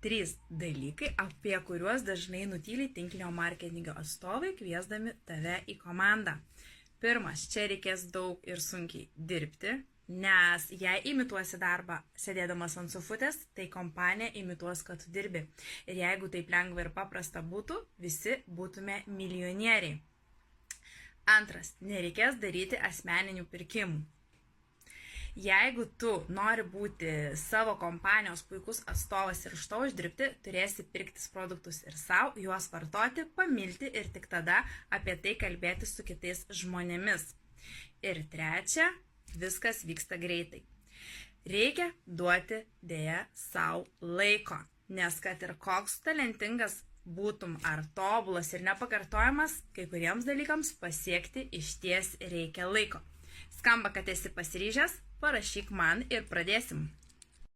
3 dalykai, apie kuriuos dažnai nutyli tinklinio marketingo atstovai, kviesdami tave į komandą. Pirmas, čia reikės daug ir sunkiai dirbti, nes jei imituosi darbą sėdėdamas ant sofutės, tai kompanija imituos, kad tu dirbi. Ir jeigu taip lengva ir paprasta būtų, visi būtume milijonieriai. Antras, nereikės daryti asmeninių pirkimų. Jeigu tu nori būti savo kompanijos puikus atstovas ir iš to uždirbti, turėsi pirktis produktus ir savo, juos vartoti, pamilti ir tik tada apie tai kalbėti su kitais žmonėmis. Ir trečia, viskas vyksta greitai. Reikia duoti dėja savo laiko, nes kad ir koks talentingas būtum ar tobulas ir nepakartojamas, kai kuriems dalykams pasiekti išties reikia laiko. Skamba, kad esi pasiryžęs, parašyk man ir pradėsim.